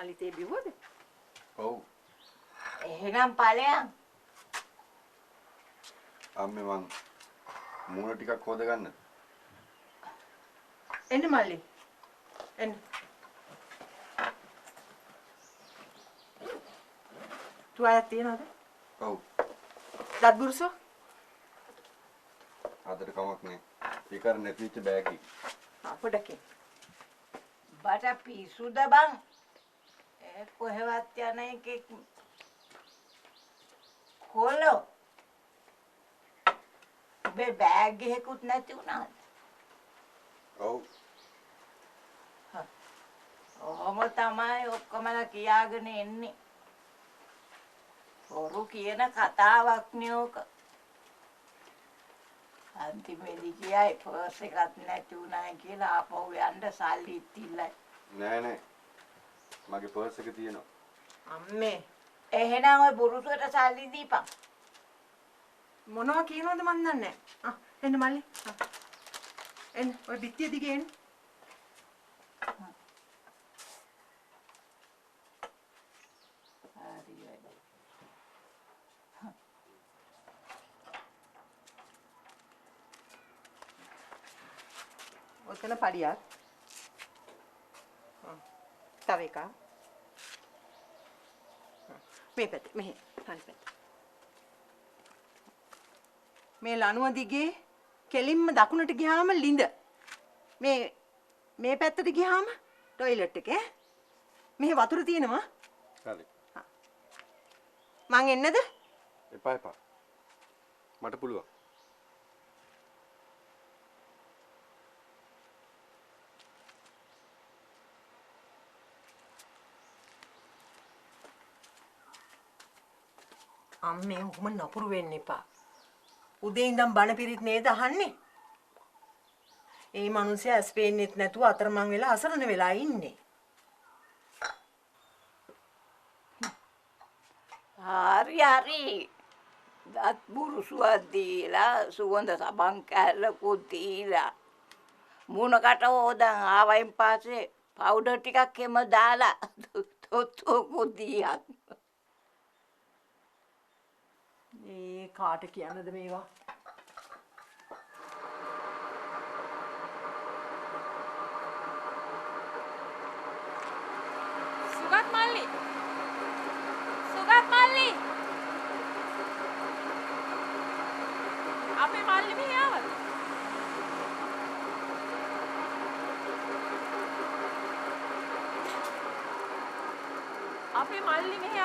මලිතේ බිව්වද? ඔව්. එහෙනම් ඵලයන්. අම්මේ මං මූණ ටිකක් හොද ගන්න. එන්න මල්ලි. එන්න. තුවාලයක් තියනවද? ඔව්. දත් බුරුසෝ? අදට කමක් නෑ. ඒකර නැතිච්ච බෑග් එක. පොඩකින්. බට පිසුද බං. කොහෙවත් යන එකෙක් කොල්ලෝ. ඔබේ බෑග් එකකුත් නැති වුණාද? ඔව්. ඔහොම තමයි ඔක්කොමලා කියාගෙන එන්නේ. හොරු කියන කතාවක් නියෝක. අන්තිමේදී කියයි පර්ස් එකක් නැති වුණා කියලා ආපහු යන්න සල්ලි ඉතිල්ලයි. නෑ. මගේ පර්ස් එක තියෙනවා. අම්මේ එහෙනම් ඔය බුරුසුවට සල්ලි දීපන්. මොනවා කියනවද මන් දන්නේ නැහැ. එන්න මල්ලි. එන්න ඔය බිත්තිය දිගේ එන්න. ඔතන පඩියක්. තව එකක්. මේ පැත්තේ මෙහෙ අනිත් පැත්තේ. මේ ලණුව දිගේ කෙලින්ම දකුණට ගියාම ළිඳ. මේ පැත්තට ගියාම টয়ලට් එක. මෙහි වතුර තියෙනවා. හරි. මං එන්නද? එපා. මට පුළුවන්. අම්මේ ඔහොම නපුරු වෙන්න එපා. උදේ ඉඳන් බණ පිරිත් නේද අහන්නේ? ඒ මිනිස්සයා ස්පේන්නෙත් නැතුව අතරමං වෙලා අසරණ වෙලා ඉන්නේ. හරි. දත් බුරුසුවක් දීලා සුවඳ සබන් කැල්ලකුත් දීලා මුණකට හොදන් ආවයින් පස්සේ පවුඩර් ටිකක් එම දාලා තොත්තුකුත් දීහත්. ඒ කාට කියන්නද මේවා? සුගත් මල්ලි. අපේ මල්ලි මෙහි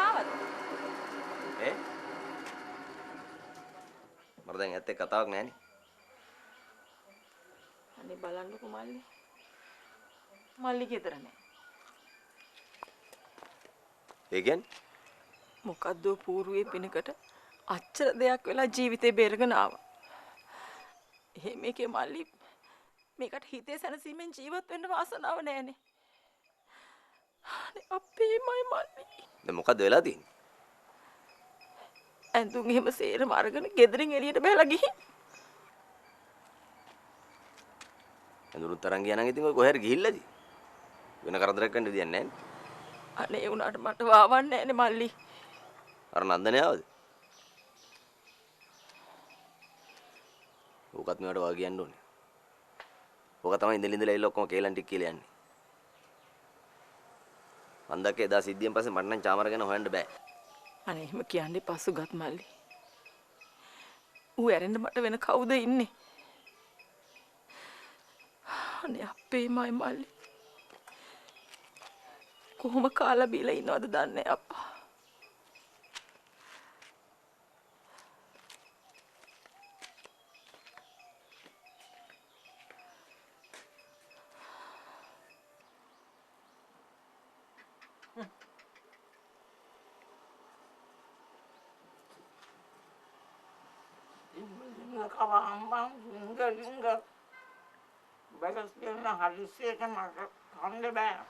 ආවද? මට දැන් ඇත්තේ කතාවක් නෑනේ. අනේ බලන්නකෝ මල්ලි. මල්ලි ගෙදර නෑ. ඒ කියන්නේ මොකද්ද පූර්වයේ පිනකට අච්චර දෙයක් වෙලා ජීවිතේ බේරගෙන ආවා. එහෙම එකේ මල්ලි මේකට හිතේ සැනසීමෙන් ජීවත් වෙන්න වාසනාව නෑනේ. අනේ අපේ මල්ලි. දැන් මොකද්ද වෙලා තියෙන්නේ? ඇඳුම් එහෙම සේරම අරගෙන ගෙදරින් එළියට බහලා ගිහින්. ඇඳුරුත් තරංග ගියා නම් ඉතින් ඔය කොහෙර ගිහිල්ලාද? වෙන කරදරයක් ගන්න දෙයක් නෑනේ. අනේ ඒ උනාට මට වාවන්නේ නෑනේ මල්ලි. අර නන්දනේ ආවද? ඕකත් මේවට වා කියන්න ඕනේ. ඕක තමයි ඉඳලා ඉල්ල ඔක්කොම කේලන් ටික කියලා යන්නේ. මන් දැක්කේ එදා සිද්ධියෙන් පස්සේ මට නම් චාමර ගැන හොයන්න බෑ. අනේ එහෙම කියන්නේ පසුගත් මල්ලි. ඌ ඇරෙන්න මට වෙන කවුද ඉන්නේ? අනේ අපේ මල්ලි. කොහොම කාලා බීලා ඉන්නවද දන්නේ අප්පා. Kawan tinggal bagus dia harusnya kan makan deh bang.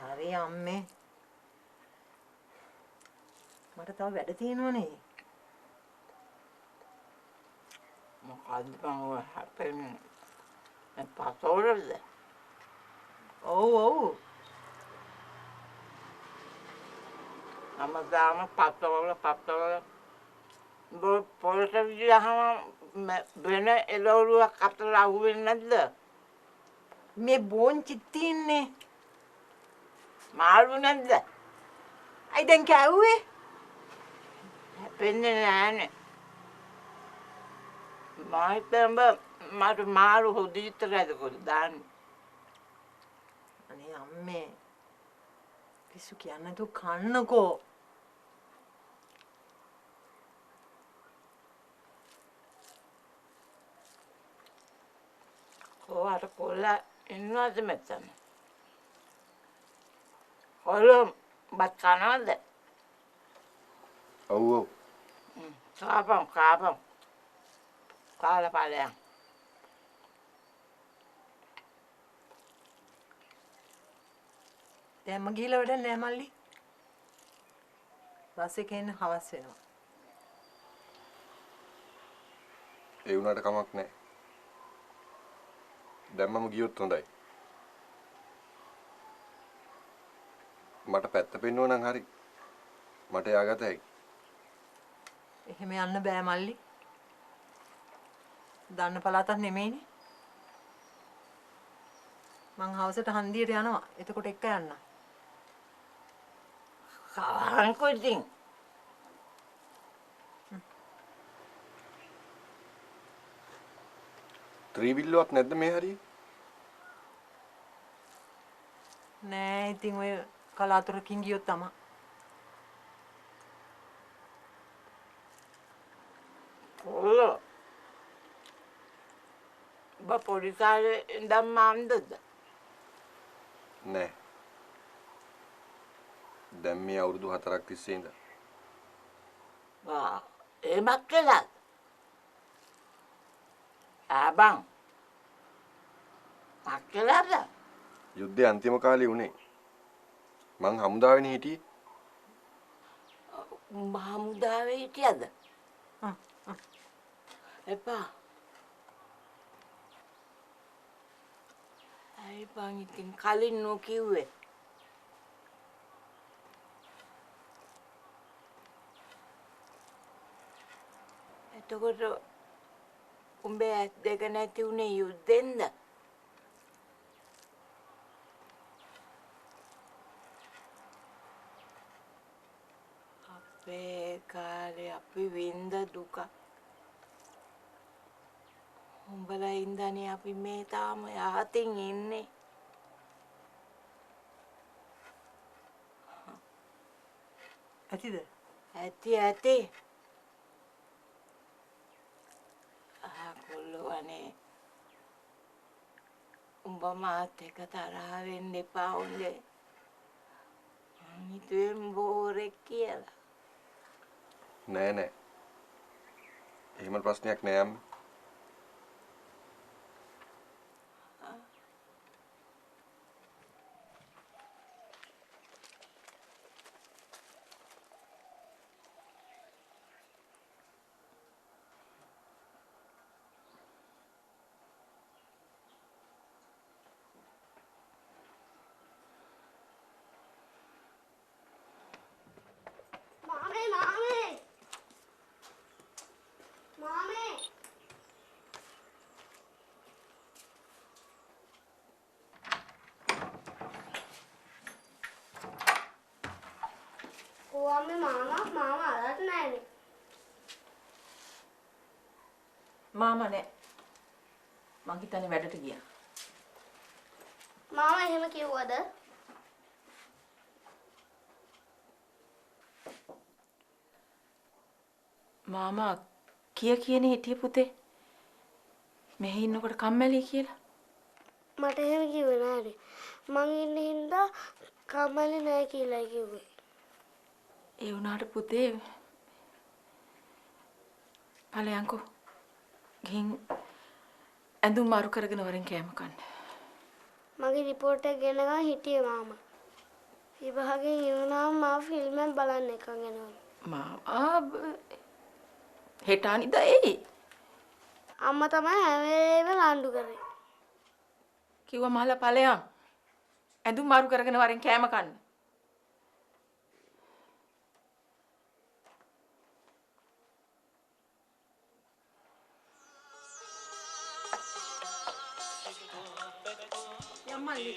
හරි අම්මේ. මට තව වැඩ තියෙනවනේ. මොකද්ද බං ඔය හැපෙන්නේ? පතෝරද? ඔව්. හැමදාම පත්තවල පොලට විදිහම වෙන එළවලුවක් අතට අහුවෙන්නේ නැද්ද? මේ බෝන්චි තින්නේ. මාළු නැද්ද? අයි දැන් කැව්වේ? හැපෙන්නේ නෑනේ. මායිතඹ මට මාළු හොදීතරද කොහෙද දාන්නේ? අනේ අම්මේ. පිස්සු කියන්නේ තු කන්නකෝ. කොහාට කොල්ලා ඉන්නවද මෙතන? කොල්ලෝ බත් කනවද? ඔව් ඔව්. කාපම් කාලා පාලයන්. දැන් මම ගිහලා වැඩ නෑ මල්ලි. බස් එකේ එන්න හවස් වෙනවා. ඒ වුණාට කමක් නැහැ. දැන් මම ගියොත් හොඳයි. මට පැත්ත පෙන්නුව නම් හරි. මට යාගත හැකි. එහෙම යන්න බෑ මල්ලි. දන්න පළාතක් නෙමෙයිනේ. මං හවසට හන්දියට යනවා. එතකොට එක්ක යන්න. කවහන්කෝ ඉතින්. ත්‍රිවිල්ලුවක් නැද්ද මේ හරිය? නෑ ඉතින් ඔය කලාතුරකින් ගියොත් තමයි. කොල්ලෝ පොඩි කාලේ ඉඳන් මාන්දද? නෑ. දැන් මේ අවුරුදු 4ක් තිස්සේ ඉඳන්. එමක් කළා. ආබං. අක්කලාද? යුද්ධයේ අන්තිම කාලේ උනේ. මං හමුදාවෙනේ හිටියේ. හමුදාවේ හිටියද? එපා. අයි බං ඉතින් කලින් නොකිව්වේ. එතකොට උඹේ ඇස් දෙක නැති උනේ යුද්ධෙන්ද? අපේ කාලේ අපි වින්ද දුක. උඹලා ඉඳනේ අපි මේ තාම යහතින් ඉන්නේ. ඇතිද? ඇති. කොල්ලෝ අනේ. උඹ මාත් එක්ක තරහ වෙන්න එපා උන්ගේ. හිතුවෙන් බෝරෙක් කියලා. නෑ. එහෙම ප්‍රශ්නයක් නෑ අම්මේ. මාමා අරත් නෑනේ. මාමා නෑ. මං හිතන්නේ වැඩට ගියා. මාමා එහෙම කිව්වද? මාමා කියනේ හිටියේ පුතේ. මෙහි ඉන්නකොට කම්මැලි කියලා. මට එහෙම කිව්වේ නෑනේ. මං ඉන්න හින්දා කම්මැලි නෑ කියලා කිව්වේ. ඒ වුණාට පුතේ ඵලයන්කෝ ගිහින් ඇඳුම් මාරු කරගෙන වරෙන් කෑම කන්න. මගේ රිපෝට් එක ගෙනගන් හිටියේ මාමා. විභාගයෙන් ඉවරනම මම ෆිල්ම් එක බලන්න එකන් යනවා. මාමා හෙට අනිදා එයි. අම්මා තමයි හැම වෙලේම රණ්ඩු කරේ. කිව්වා මහලා ඵලයන් ඇඳුම් මාරු කරගෙන වරෙන් කෑම කන්න. මල්ලි.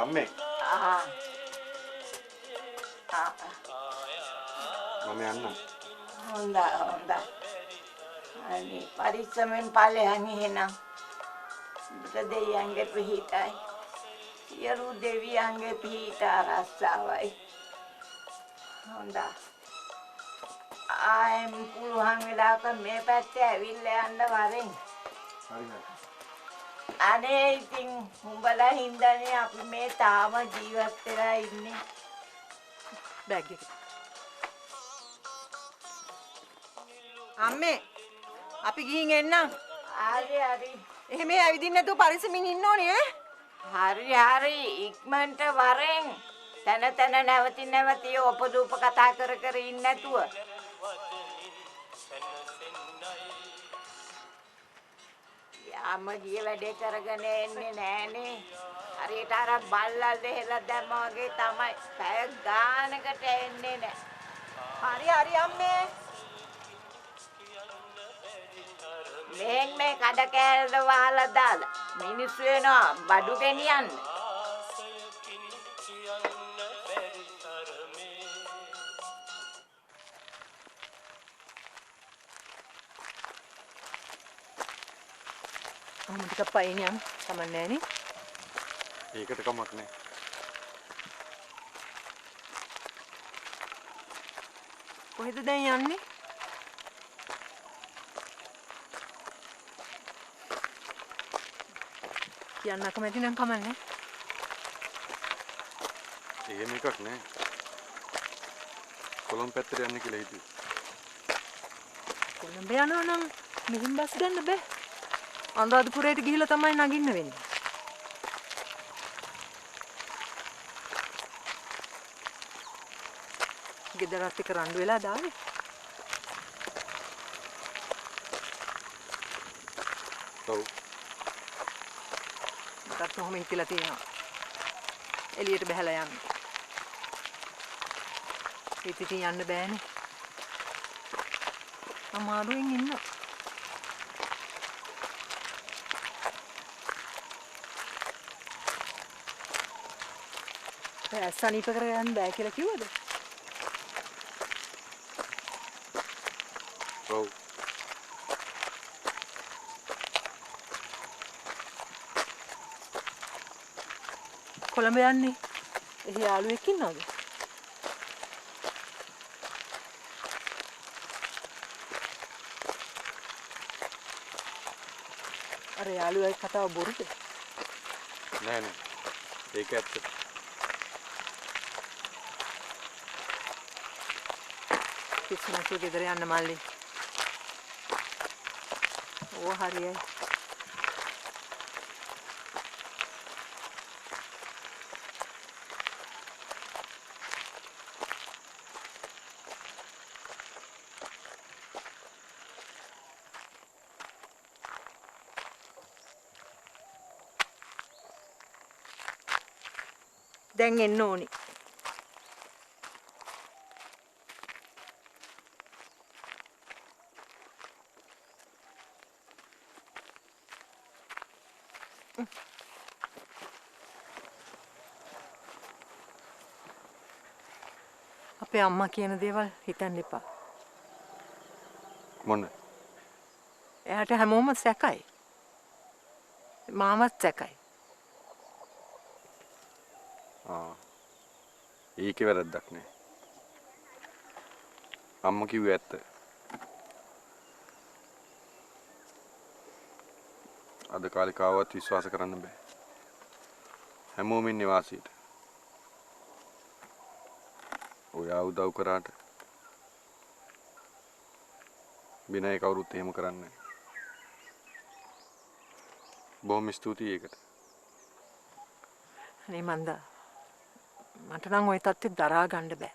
අම්මේ ආ මම යන්නම්. හොඳයි. අනේ පරිස්සමෙන් ඵලයන් එහෙනම්. බුත දෙවියන්ගේ පිහිටයි. සියලු දෙවියන්ගේ පිහිට ආරක්ෂාවයි. හොඳයි. ආයම් පුළුවන් වෙලාවක මේ පැත්තේ ඇවිල්ලා යන්න වරෙන්. හරි. අනේ ඉතින් උඹලා හින්දානේ අපි මේ තාම ජීවත් වෙලා ඉන්නේ. බෑග් එක. අම්මේ අපි ගිහින් එන්නම්. හරි. එහෙම ඇවිදින්න නැතුව පරිස්සමින් ඉන්න ඕනේ ඈ. හරි ඉක්මනට වරෙන්. තන නැවති ඔපදූප කතා කර ඉන්න නැතුව. යාම ගිය වැඩේ කරගෙන එන්නේ නෑනේ. හරියට අර බල්ලල් දෙහෙලා දැම්ම වගේ තමයි. පැය ගානකට එන්නේ නෑ. හරි අම්මේ. මේ කඩ කෑල්ල වහලා දාලා මිනිස්සු වෙනවා බඩු ගෙනියන්න. අම්ම ටිකක් පයින් යන්න. කමන්නේ නෑනේ. ඒකට කමක් නැහැ. කොහෙද දැන් යන්නේ? කියන්න කැමති නම් කමන්නේ. එහෙම එකක් නැහැ. කොළඹ පැත්තට යන්න කියලා හිතුවේ. කොළඹ යනවා නම් මෙහින් බස් ගන්න බෑ. අනුරාධපුරයට ගිහිල්ලා තමයි නගින්න වෙන්නේ. ගෙදරත් එක්ක රණ්ඩු වෙලා දාවේ. ඔව්. මටත් කොහොම හිතලා තියෙනවා. එළියට බහලා යන්න. ඉතින් යන්න බෑනේ. අමාරුවෙන් ඉන්න. සනීප කරගන්න බෑ කියලා කිව්වද? ඔව්. කොළඹ යන්නේ. එහි යාළුවෙක් ඉන්නවද? අර යාළුවයි කතාව බොරුද? නෑ. ඒක ඇත්ත. කිසිමතු ගෙදර යන්න මල්ලි. ඕ හරියයි. දැන් එන්න ඕනි. අපේ අම්මා කියන දේවල් හිතන්න එපා. මොන? එයාට හැමෝම සැකයි. මාමත් සැකයි. ඒකේ වැරද්දක් නෑ. අම්මා කිව්වේ ඇත්ත. අද කාලේ කාවත් විශ්වාස කරන්න බෑ. හැමෝම ඉන්නේ වාසියට. ඔයා උදව් කරාට විනය කවුරුත් එහෙම කරන්නේ නැහැ. බොහොම ස්තුතියි ඒකට. අනේ මන්දා මට නම් ওই තත්ත්වෙ දරා ගන්න බෑ.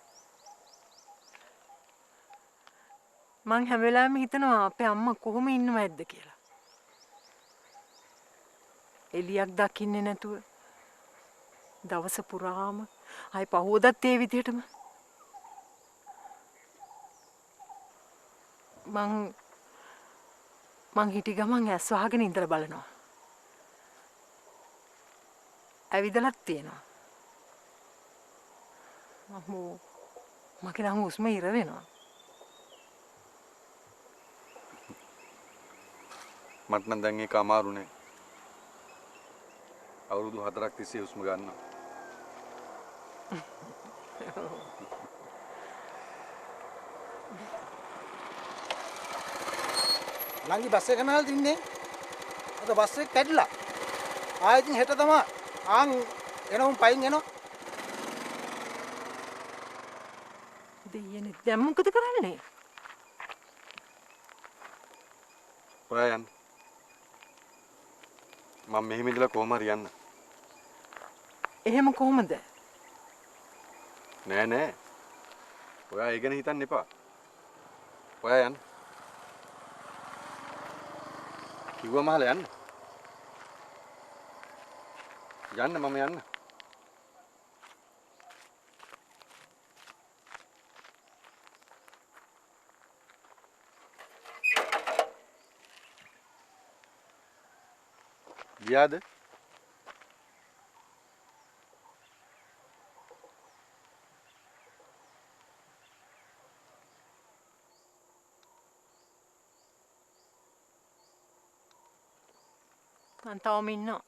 මං හැම වෙලාවෙම හිතනවා අපේ අම්මා කොහොම ඉන්නවද කියලා. එලියක් දකින්නේ නැතුව දවස පුරාම ආයි පහවදත් ඒ විදිහටම මං හිටි ගමන් ඇස් වහගෙන ඉඳලා බලනවා. ඇවිදලත් තියෙනවා. අම්මෝ මගේ නම් හුස්ම ඉර වෙනවා. මට නම් දැන් ඒක අමාරුනේ. අවුරුදු 4ක් තිස්සේ හුස්ම ගන්නවා. නංගි බස් එක නැවල් තින්නේ. අද බස් එක කැඩිලා. ආයෙත් හෙට තමයි ආන් එනවුන් පයින් එනවා. දෙයියනේ දැන් මොකද කරන්නේ? ඔයා යන්න. මම මෙහෙම ඉඳලා කොහොම හරි යන්න. එහෙම කොහොමද? නෑ නෑ. ඔයා ඒ ගැන හිතන්න එපා. ඔයා යන්න. කිව්වම අහලා යන්න. යන්න මම යන්න. ගියාද? මං තාම ඉන්නවා.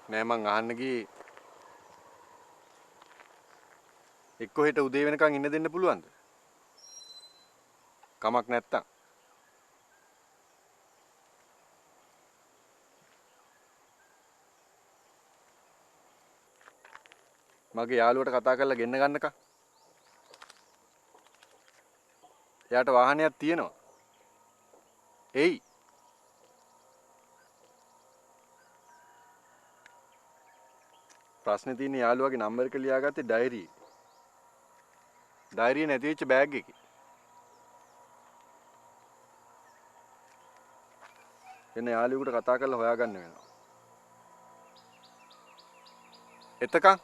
නෑ මං අහන්න ගියේ එක්ක හෙට උදේ වෙනකන් ඉන්න දෙන්න පුළුවන්ද? කමක් නැත්තම්. මගේ යාළුවට කතා කරලා ගෙන්න ගන්නකම්. එයාට වාහනයක් තියෙනවා. එයි. ප්‍රශ්නේ තියෙන්නේ යාළුවාගේ නම්බර් එක ලියාගත්තේ ඩයරියේ. ඩයරිය නැති වෙච්ච බෑග් එකේ. එන්න යාළුවෙකුට කතා කරලා හොයාගන්න වෙනවා. එතකන්